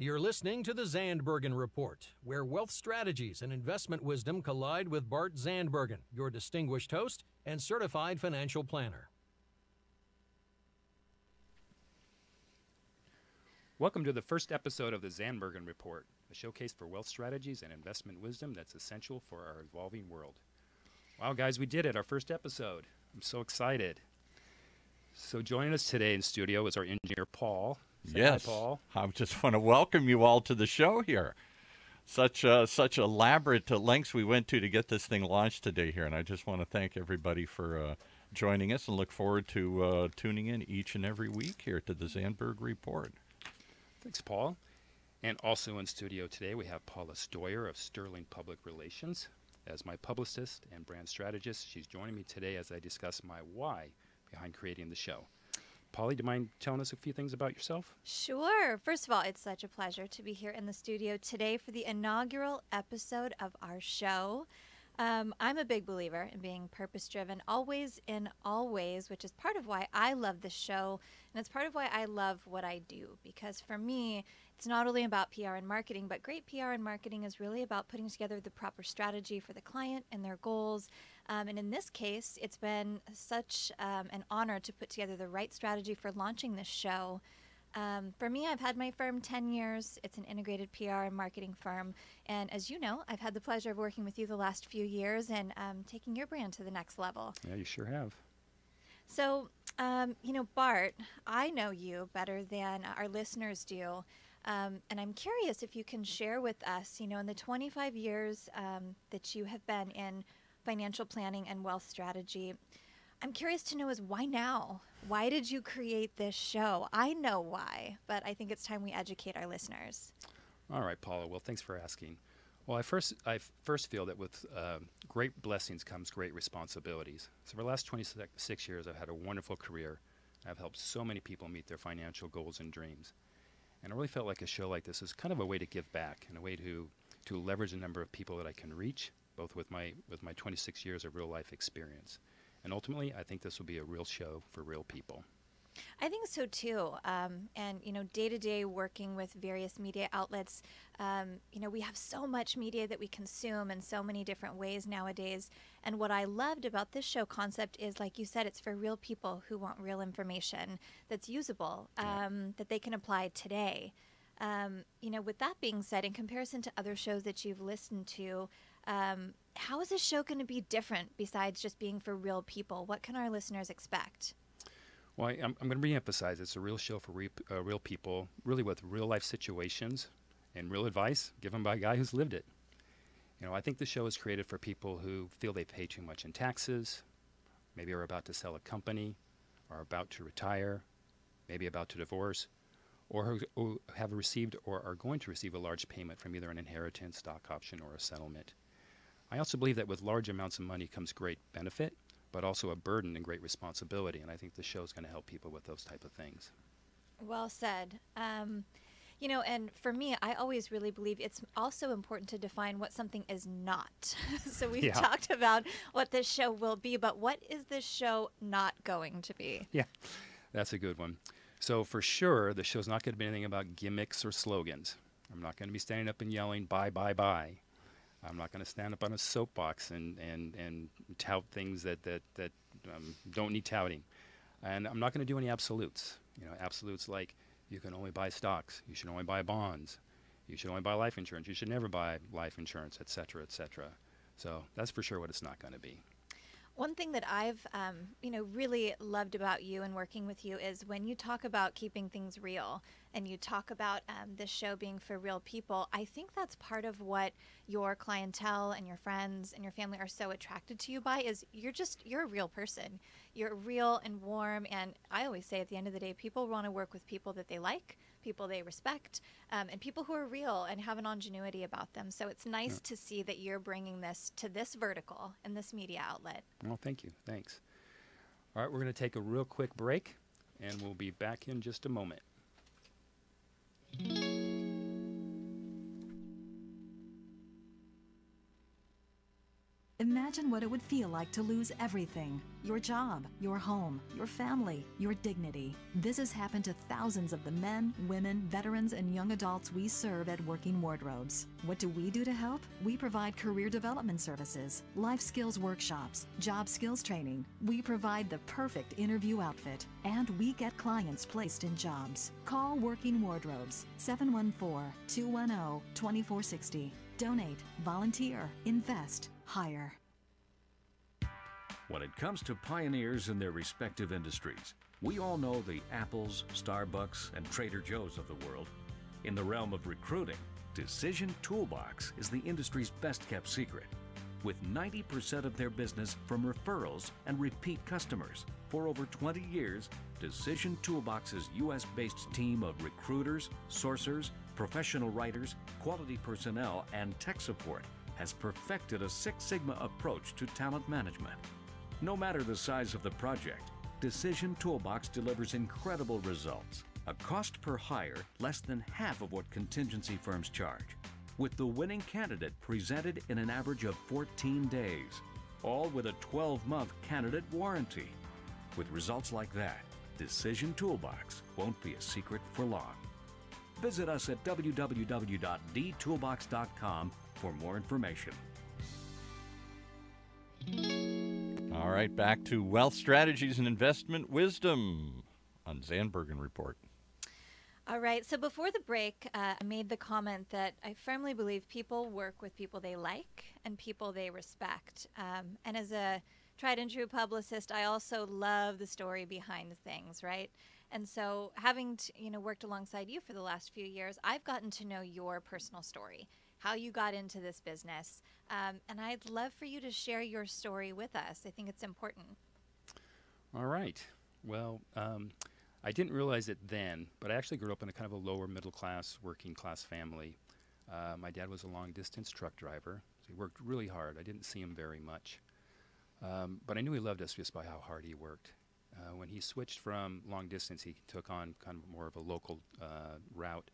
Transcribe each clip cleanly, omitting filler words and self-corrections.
You're listening to the Zandbergen Report, where wealth strategies and investment wisdom collide with Bart Zandbergen, your distinguished host and certified financial planner. Welcome to the first episode of the Zandbergen Report, a showcase for wealth strategies and investment wisdom that's essential for our evolving world. Wow, guys, we did it, our first episode. I'm so excited. So joining us today in studio is our engineer, Paul. Say Yes, hi, Paul. I just want to welcome you all to the show here. Such elaborate lengths we went to get this thing launched today here, and I just want to thank everybody for joining us and look forward to tuning in each and every week here to the Zandbergen Report. Thanks, Paul. And also in studio today, we have Paula Stoyer of Sterling Public Relations. As my publicist and brand strategist, she's joining me today as I discuss my why behind creating the show. Polly, do you mind telling us a few things about yourself? Sure. First of all, it's such a pleasure to be here in the studio today for the inaugural episode of our show. I'm a big believer in being purpose-driven, always in all ways, which is part of why I love this show, and it's part of why I love what I do, because for me, it's not only about PR and marketing, but great PR and marketing is really about putting together the proper strategy for the client and their goals. And in this case, it's been such an honor to put together the right strategy for launching this show. For me, I've had my firm 10 years. It's an integrated PR and marketing firm. And as you know, I've had the pleasure of working with you the last few years and taking your brand to the next level. Yeah, you sure have. So, Bart, I know you better than our listeners do. And I'm curious if you can share with us, in the 25 years that you have been in financial planning and wealth strategy, I'm curious to know is why now? Why did you create this show? I know why, but I think it's time we educate our listeners. All right, Paula. Well, thanks for asking. Well, I first feel that with great blessings comes great responsibilities. So for the last 26 years, I've had a wonderful career. I've helped so many people meet their financial goals and dreams. And I really felt like a show like this is kind of a way to give back and a way to leverage the number of people that I can reach, both with my 26 years of real life experience. And ultimately, I think this will be a real show for real people. I think so too. And day to day working with various media outlets, we have so much media that we consume in so many different ways nowadays. And what I loved about this show concept is, like you said, it's for real people who want real information that's usable, that they can apply today. With that being said, in comparison to other shows that you've listened to, how is this show going to be different besides just being for real people? What can our listeners expect? Well, I'm going to reemphasize it's a real show for real people, really with real life situations and real advice given by a guy who's lived it. I think the show is created for people who feel they pay too much in taxes, maybe are about to sell a company, are about to retire, maybe about to divorce, or who have received or are going to receive a large payment from either an inheritance, stock option, or a settlement. I also believe that with large amounts of money comes great benefit, but also a burden and great responsibility, and I think the show is going to help people with those type of things. Well said. And for me, I always really believe it's also important to define what something is not. So we've talked about what this show will be, but what is this show not going to be? Yeah, that's a good one. So for sure, the show's not going to be anything about gimmicks or slogans. I'm not going to be standing up and yelling, buy, buy, buy. I'm not going to stand up on a soapbox and tout things that don't need touting. And I'm not going to do any absolutes. Absolutes like you can only buy stocks, you should only buy bonds, you should only buy life insurance, you should never buy life insurance, et cetera, et cetera. So that's for sure what it's not going to be. One thing that I've, really loved about you and working with you is when you talk about keeping things real and you talk about this show being for real people, I think that's part of what your clientele and your friends and your family are so attracted to you by is you're a real person. You're real and warm. And I always say at the end of the day, people want to work with people that they like, people they respect, and people who are real and have an ingenuity about them. So it's nice to see that you're bringing this to this vertical in this media outlet. Well, thank you. Thanks. All right, we're going to take a real quick break, and we'll be back in just a moment. Imagine what it would feel like to lose everything. Your job, your home, your family, your dignity. This has happened to thousands of the men, women, veterans, and young adults we serve at Working Wardrobes. What do we do to help? We provide career development services, life skills workshops, job skills training. We provide the perfect interview outfit, and we get clients placed in jobs. Call Working Wardrobes, 714-210-2460. Donate, volunteer, invest, hire. When it comes to pioneers in their respective industries, we all know the Apples, Starbucks, and Trader Joe's of the world. In the realm of recruiting, Decision Toolbox is the industry's best-kept secret, with 90% of their business from referrals and repeat customers. For over 20 years, Decision Toolbox's U.S.-based team of recruiters, sourcers, professional writers, quality personnel, and tech support has perfected a Six Sigma approach to talent management. No matter the size of the project, Decision Toolbox delivers incredible results. A cost per hire less than half of what contingency firms charge, with the winning candidate presented in an average of 14 days, all with a 12-month candidate warranty. With results like that, Decision Toolbox won't be a secret for long. Visit us at www.dtoolbox.com for more information. All right, back to wealth strategies and investment wisdom on Zandbergen Report. All right. So before the break, I made the comment that I firmly believe people work with people they like and people they respect. And as a tried and true publicist, I also love the story behind things, right? And so having worked alongside you for the last few years, I've gotten to know your personal story, how you got into this business. And I'd love for you to share your story with us. I think it's important. All right. Well, I didn't realize it then, but I actually grew up in a kind of a lower middle class, working class family. My dad was a long distance truck driver, so he worked really hard. I didn't see him very much. But I knew he loved us just by how hard he worked. When he switched from long distance, he took on kind of more of a local route,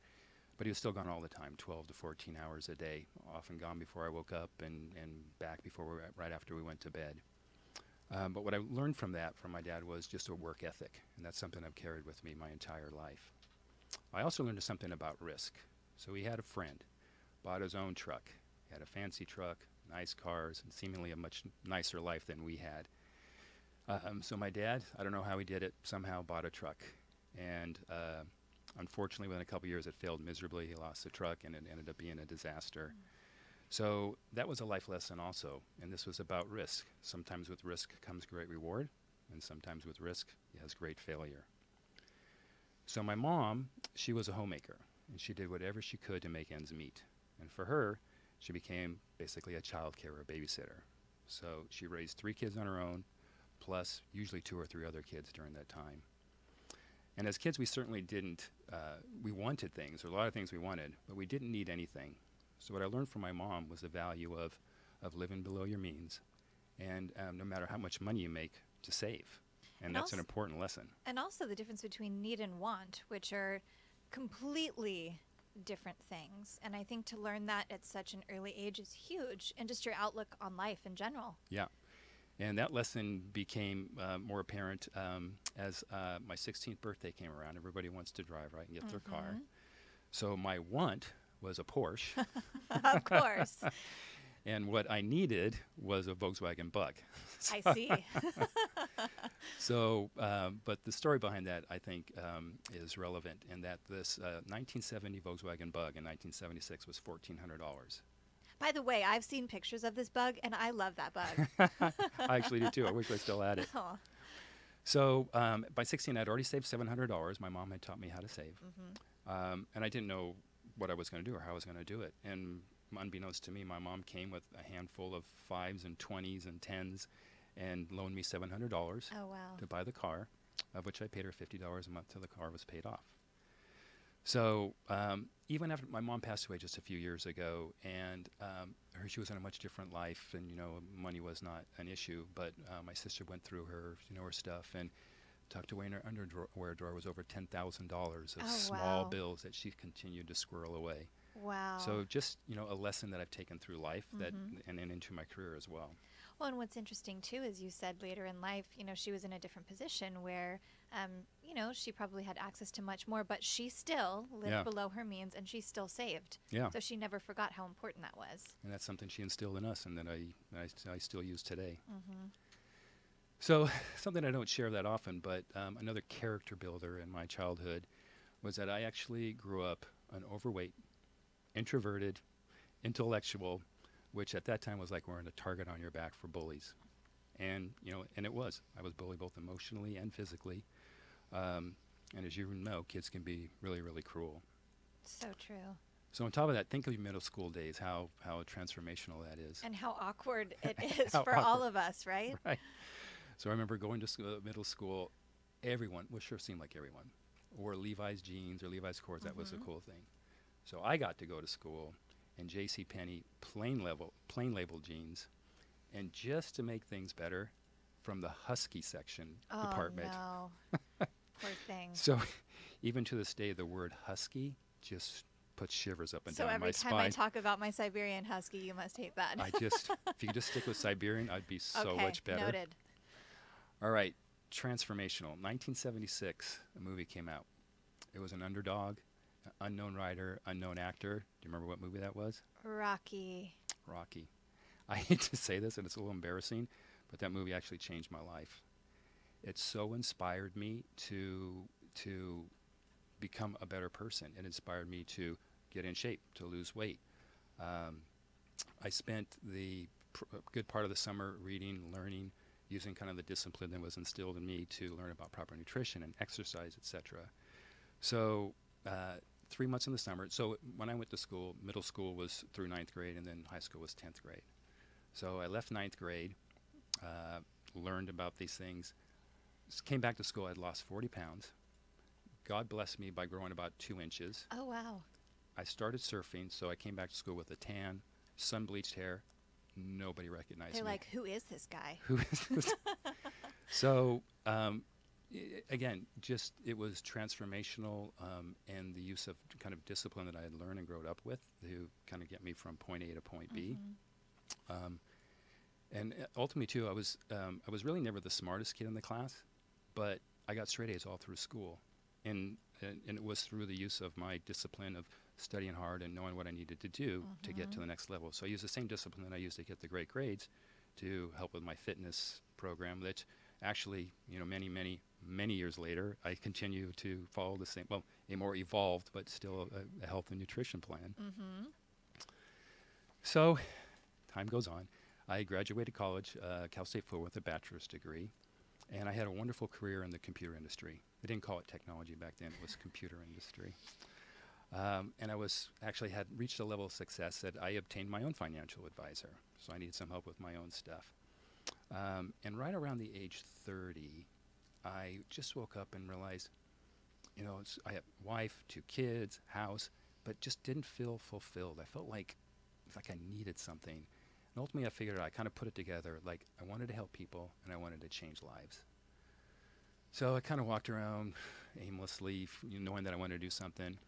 but he was still gone all the time, 12 to 14 hours a day, often gone before I woke up and back right after we went to bed. But what I learned from my dad, was just a work ethic, and that's something I've carried with me my entire life. I also learned something about risk. So he had a friend, bought his own truck. He had a fancy truck, nice cars, and seemingly a much nicer life than we had. So my dad, I don't know how he did it, somehow bought a truck. And unfortunately, within a couple years, it failed miserably. He lost the truck, and it ended up being a disaster. So that was a life lesson also, and this was about risk. Sometimes with risk comes great reward, and sometimes with risk has great failure. So my mom, she was a homemaker, and she did whatever she could to make ends meet. And for her, she became basically a child care or a babysitter. So she raised 3 kids on her own, plus usually 2 or 3 other kids during that time. And as kids, we certainly didn't, we wanted things, or a lot of things we wanted, but we didn't need anything. So what I learned from my mom was the value of living below your means, and no matter how much money you make, to save. And that's an important lesson. And also the difference between need and want, which are completely different things. And I think to learn that at such an early age is huge, and just your outlook on life in general. Yeah. And that lesson became more apparent as my 16th birthday came around. Everybody wants to drive, right, and get their car. So my want was a Porsche. Of course. And what I needed was a Volkswagen Bug. I see. So, but the story behind that, I think, is relevant in that this 1970 Volkswagen Bug in 1976 was $1,400. By the way, I've seen pictures of this Bug, and I love that Bug. I actually do, too. I wish I still had it. Aww. So by 16, I'd already saved $700. My mom had taught me how to save. And I didn't know what I was going to do or how I was going to do it. And unbeknownst to me, my mom came with a handful of 5s and 20s and 10s and loaned me $700 to buy the car, of which I paid her $50 a month till the car was paid off. So even after my mom passed away just a few years ago, and she was in a much different life, and money was not an issue, but my sister went through her her stuff, and tucked away in her underwear drawer was over $10,000 of small bills that she continued to squirrel away. Wow. So just, a lesson that I've taken through life that and into my career as well. Well, and what's interesting too is you said later in life, she was in a different position where, she probably had access to much more, but she still lived below her means and she still saved. Yeah. So she never forgot how important that was. And that's something she instilled in us and that I still use today. So something I don't share that often, but another character builder in my childhood was that I actually grew up an overweight, introverted, intellectual, which at that time was like wearing a target on your back for bullies. And, and it was. I was bullied both emotionally and physically. And as you know, kids can be really, really cruel. So true. So on top of that, think of your middle school days, how transformational that is. And how awkward it is for all of us, right? Right. So I remember going to middle school, everyone, well, sure seemed like everyone, wore Levi's jeans or Levi's cords. That was a cool thing. So I got to go to school in JCPenney plain label jeans. And just to make things better, from the Husky section department. Oh, no. Poor thing. So even to this day, the word Husky just puts shivers up and down my spine. So every time I talk about my Siberian Husky, you must hate that. if you could just stick with Siberian, I'd be so much better. Noted. All right, transformational. 1976, a movie came out. It was an underdog, unknown writer, unknown actor. Do you remember what movie that was? Rocky. I hate to say this, and it's a little embarrassing, but that movie actually changed my life. It so inspired me to become a better person. It inspired me to get in shape, to lose weight. I spent the good part of the summer reading, learning, using kind of the discipline that was instilled in me to learn about proper nutrition and exercise, etc. So 3 months in the summer. So when I went to school, middle school was through 9th grade, and then high school was 10th grade. So I left 9th grade, learned about these things, came back to school. I'd lost 40 pounds. God blessed me by growing about 2 inches. Oh, wow. I started surfing, so I came back to school with a tan, sun-bleached hair. Nobody recognized me. They're like, who is this guy? Who is this? So, again, just it was transformational, and the use of kind of discipline that I had learned and grown up with to kind of get me from point A to point B. And ultimately, too, I was really never the smartest kid in the class, but I got straight A's all through school. And it was through the use of my discipline of studying hard and knowing what I needed to do to get to the next level. So I used the same discipline that I used to get the great grades to help with my fitness program that actually, many years later, I continue to follow the same, well, a more evolved, but still a health and nutrition plan. So time goes on. I graduated college, Cal State Fuller, with a bachelor's degree. And I had a wonderful career in the computer industry. They didn't call it technology back then. It was computer industry. And I had reached a level of success that I obtained my own financial advisor. So I needed some help with my own stuff. And right around the age 30, I just woke up and realized, I have a wife, 2 kids, house, but just didn't feel fulfilled. I felt like I needed something. And ultimately, I figured I kind of put it together. Like, I wanted to help people, and I wanted to change lives. So I kind of walked around aimlessly, knowing that I wanted to do something.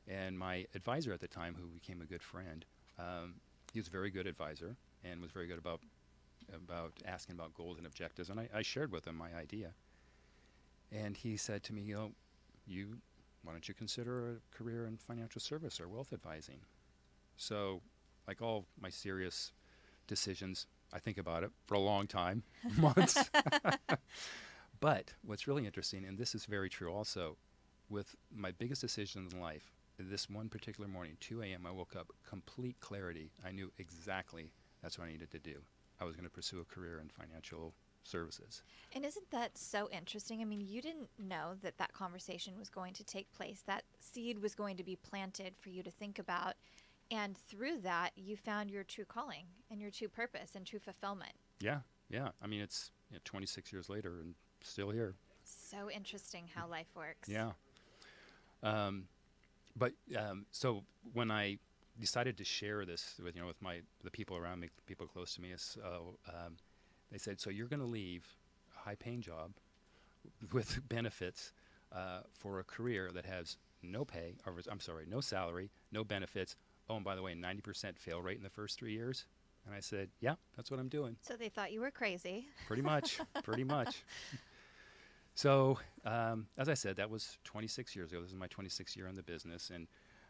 And my advisor at the time, who became a good friend, he was a very good advisor and was very good about asking about goals and objectives. And I shared with him my idea. And he said to me, why don't you consider a career in financial service or wealth advising? So, like all my serious decisions, I think about it for a long time, months. But what's really interesting, and this is very true also, with my biggest decisions in life, this one particular morning, 2 a.m., I woke up, complete clarity. I knew exactly that's what I needed to do. I was going to pursue a career in financial services. And isn't that so interesting? I mean, you didn't know that conversation was going to take place. That seed was going to be planted for you to think about. And through that, you found your true calling and your true purpose and true fulfillment. Yeah. I mean, it's 26 years later and still here. So interesting how life works. Yeah. So when I decided to share this with the people around me, people close to me, they said, so you're going to leave a high-paying job with benefits for a career that has no pay, no salary, no benefits, oh, and by the way, 90% fail rate in the first 3 years. And I said, yeah, that's what I'm doing. So they thought you were crazy. Pretty much, pretty much. So, as I said, that was 26 years ago. This is my 26th year in the business, and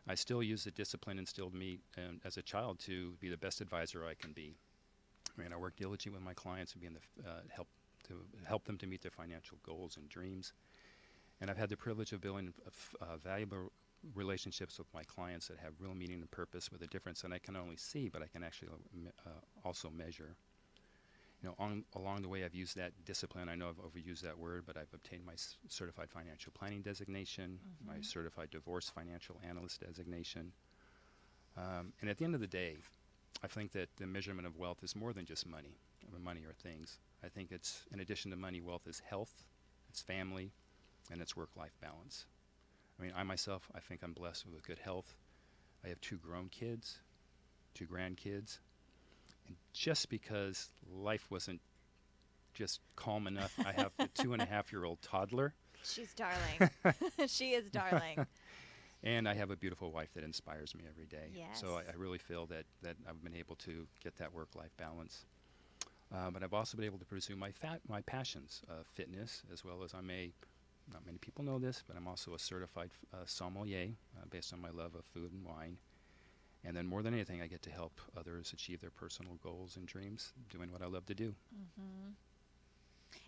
I still use the discipline instilled in me as a child to be the best advisor I can be. I mean, I work diligently with my clients and be in the help them to meet their financial goals and dreams. And I've had the privilege of building valuable relationships with my clients that have real meaning and purpose, with a difference that I can only see, but I can actually also measure. You know, along the way, I've used that discipline. I know I've overused that word, but I've obtained my certified financial planning designation, my certified divorce financial analyst designation. And at the end of the day, I think that the measurement of wealth is more than just money or things. I think it's, in addition to money, wealth is health, it's family, and it's work-life balance. I mean, I myself, I think I'm blessed with good health. I have 2 grown kids, 2 grandkids. And just because life wasn't just calm enough, I have a 2.5-year-old toddler. She's darling. She is darling. And I have a beautiful wife that inspires me every day. Yes. So I really feel that I've been able to get that work-life balance. But I've also been able to pursue my passions, fitness, as well as not many people know this, but I'm also a certified sommelier based on my love of food and wine. And then more than anything, I get to help others achieve their personal goals and dreams, doing what I love to do.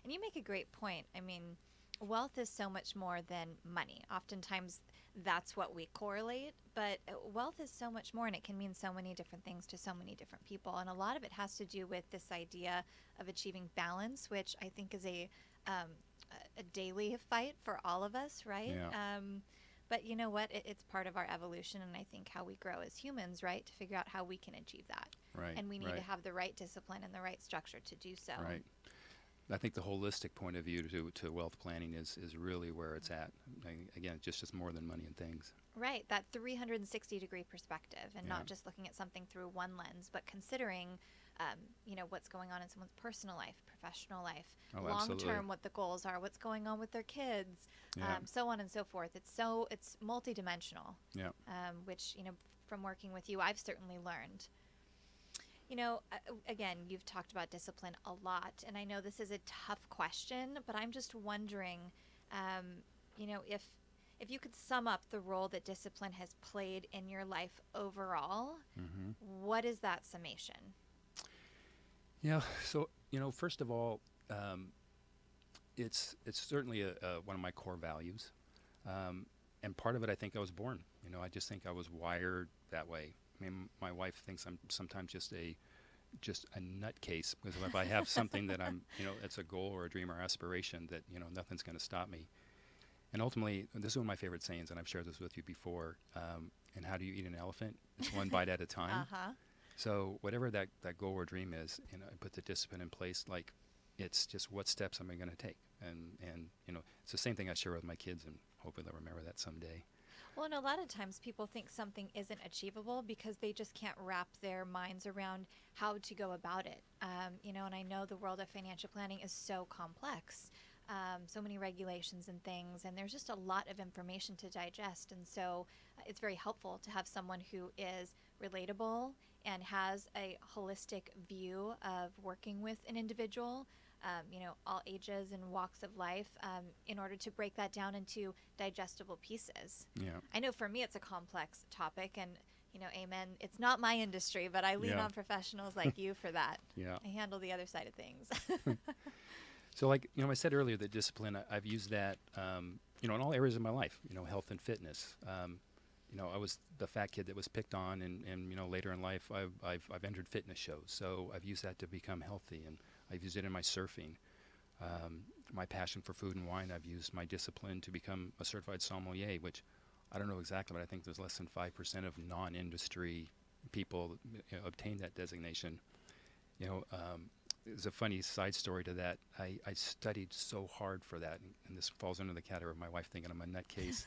And you make a great point. I mean, wealth is so much more than money. Oftentimes, that's what we correlate, but wealth is so much more, and it can mean so many different things to so many different people. And a lot of it has to do with this idea of achieving balance, which I think is a daily fight for all of us, right? Yeah. But you know what? It's part of our evolution, and I think how we grow as humans, right? To figure out how we can achieve that. Right. And we need right. to have the right discipline and the right structure to do so. Right. I think the holistic point of view to wealth planning is really where it's at. Again, it's just more than money and things. Right, that 360-degree perspective, and Yeah. not just looking at something through one lens, but considering, what's going on in someone's personal life, professional life, Oh, long absolutely. term, what the goals are, what's going on with their kids, Yeah. so on and so forth. It's multidimensional. Yeah. Which from working with you, I've certainly learned. Again, you've talked about discipline a lot, and I know this is a tough question, but I'm just wondering, if you could sum up the role that discipline has played in your life overall, what is that summation? Yeah. So first of all, it's certainly one of my core values, and part of it, I think I was born. I just think I was wired that way. I mean, my wife thinks I'm sometimes just a nutcase, because if I have something that I'm, it's a goal or a dream or aspiration, that nothing's going to stop me. And ultimately, this is one of my favorite sayings, and I've shared this with you before. And how do you eat an elephant? It's one bite at a time. So whatever that goal or dream is, I put the discipline in place. Like, it's just what steps am I going to take, and it's the same thing I share with my kids, and hopefully they'll remember that someday. Well, and a lot of times people think something isn't achievable because they just can't wrap their minds around how to go about it. And I know the world of financial planning is so complex, so many regulations and things, and there's just a lot of information to digest. And so it's very helpful to have someone who is relatable and has a holistic view of working with an individual, all ages and walks of life, in order to break that down into digestible pieces. Yeah. I know for me it's a complex topic, and amen, it's not my industry, but I lean Yeah. on professionals like you for that. Yeah. I handle the other side of things. So, like, I said earlier, the discipline, I've used that, in all areas of my life, health and fitness. I was the fat kid that was picked on, and later in life, I've entered fitness shows. So I've used that to become healthy, and I've used it in my surfing. My passion for food and wine, I've used my discipline to become a certified sommelier, which I don't know exactly, but I think there's less than 5% of non-industry people obtain that designation. There's a funny side story to that. I studied so hard for that, and this falls under the category of my wife thinking I'm a nutcase.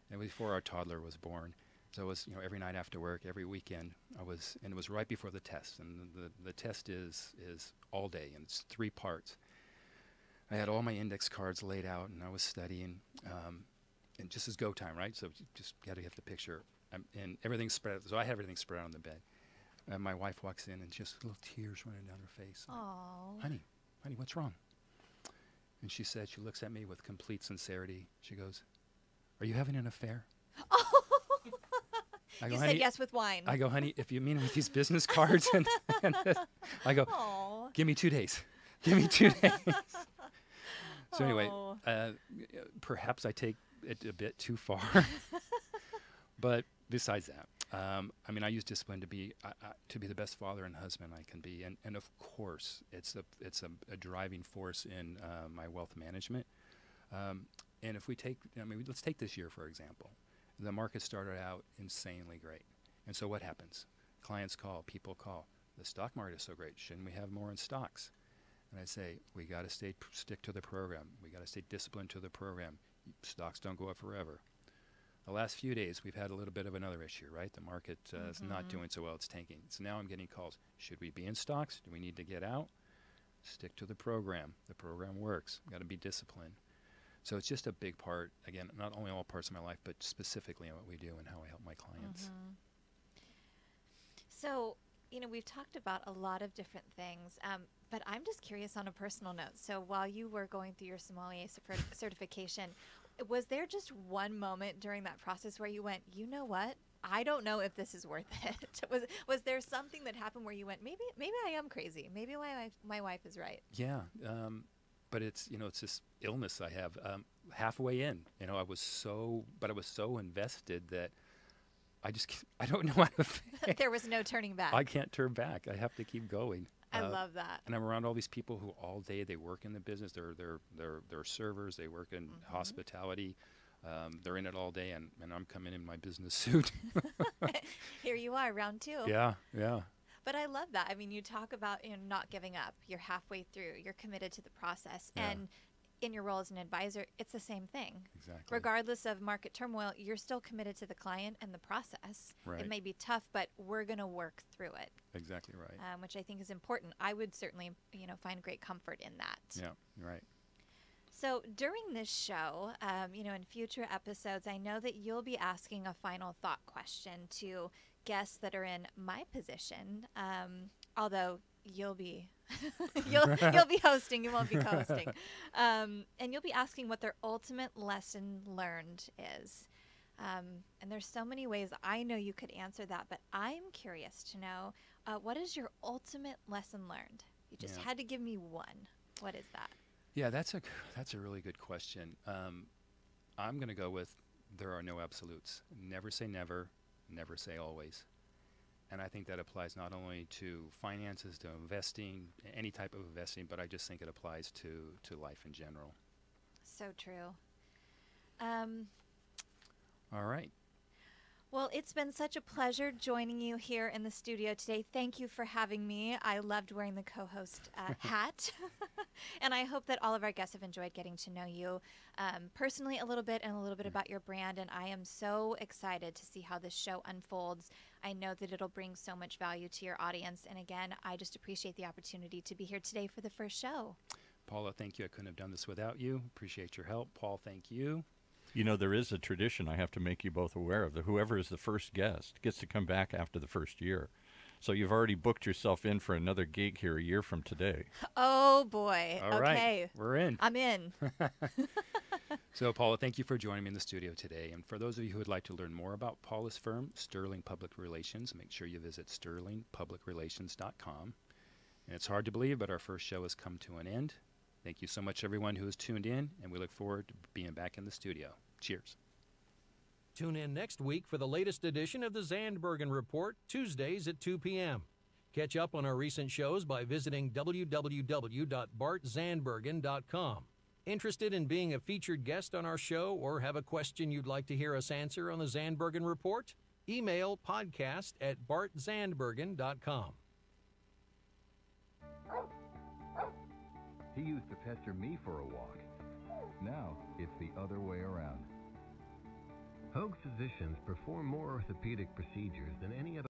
And before our toddler was born, so it was every night after work, every weekend, and it was right before the test, and the test is all day, and it's 3 parts. I had all my index cards laid out, and I was studying, and just as go time, right? So just got to have the picture. and everything's spread out. So I have everything spread out on the bed. And my wife walks in and just little tears running down her face. Oh. Honey, what's wrong? And she said, she looks at me with complete sincerity. She goes, "Are you having an affair?" I go, You "Honey," said yes with wine. I go, "Honey, if you mean with these business cards," and I go, Aw. "Give me 2 days. Give me 2 days." So anyway, Oh. perhaps I take it a bit too far. But besides that, I mean, I use discipline to be the best father and husband I can be, and of course, it's a driving force in my wealth management. And if we take, I mean, let's take this year for example. The market started out insanely great, and so what happens? Clients call, people call. The stock market is so great. Shouldn't we have more in stocks? And I say, we got to stick to the program. We got to stay disciplined to the program. Stocks don't go up forever. The last few days, we've had a little bit of another issue, right? The market is not doing so well. It's tanking. So now I'm getting calls. Should we be in stocks? Do we need to get out? Stick to the program. The program works. Got to be disciplined. So it's just a big part, again, not only all parts of my life, but specifically in what we do and how I help my clients. So, you know, we've talked about a lot of different things, but I'm just curious on a personal note. So while you were going through your sommelier certification, was there just one moment during that process where you went, you know what? I don't know if this is worth it. Was there something that happened where you went, maybe I am crazy. Maybe my wife is right. Yeah. But it's, you know, it's this illness I have. Halfway in, you know, I was so invested that I don't know how to There was no turning back. I can't turn back. I have to keep going. I love that. And I'm around all these people who all day they work in the business. They're servers. They work in hospitality. They're in it all day, and I'm coming in my business suit. Here you are, round 2. Yeah, yeah. But I love that. I mean, you talk about not giving up. You're halfway through. You're committed to the process. Yeah. And in your role as an advisor, it's the same thing. Exactly. Regardless of market turmoil, you're still committed to the client and the process. Right. It may be tough, but we're going to work through it. Exactly right. Which I think is important. I would certainly, find great comfort in that. Yeah, right. So during this show, in future episodes, I know that you'll be asking a final thought question to guests that are in my position. Although you'll be you'll be hosting, you won't be co-hosting, and you'll be asking what their ultimate lesson learned is. And there's so many ways I know you could answer that, but I'm curious to know what is your ultimate lesson learned? You just had to give me one. What is that? Yeah, that's a really good question. I'm going to go with there are no absolutes. Never say never, never say always. And I think that applies not only to finances, to investing, any type of investing, but I just think it applies to life in general. So true. All right. Well, it's been such a pleasure joining you here in the studio today. Thank you for having me. I loved wearing the co-host hat. And I hope that all of our guests have enjoyed getting to know you personally a little bit and a little bit about your brand. And I am so excited to see how this show unfolds. I know that it'll bring so much value to your audience. And again, I just appreciate the opportunity to be here today for the first show. Paula, thank you. I couldn't have done this without you. Appreciate your help. Paul, thank you. You know, there is a tradition I have to make you both aware of. That whoever is the first guest gets to come back after the first year. So you've already booked yourself in for another gig here a year from today. Oh, boy. All okay. right. We're in. I'm in. So, Paula, thank you for joining me in the studio today. And for those of you who would like to learn more about Paula's firm, Sterling Public Relations, make sure you visit sterlingpublicrelations.com. And it's hard to believe, but our first show has come to an end. Thank you so much, everyone who has tuned in, and we look forward to being back in the studio. Cheers. Tune in next week for the latest edition of the Zandbergen Report, Tuesdays at 2 p.m. Catch up on our recent shows by visiting www.bartzandbergen.com. Interested in being a featured guest on our show or have a question you'd like to hear us answer on the Zandbergen Report? Email podcast@bartzandbergen.com. He used to pester me for a walk. Now, it's the other way around. Hoag physicians perform more orthopedic procedures than any other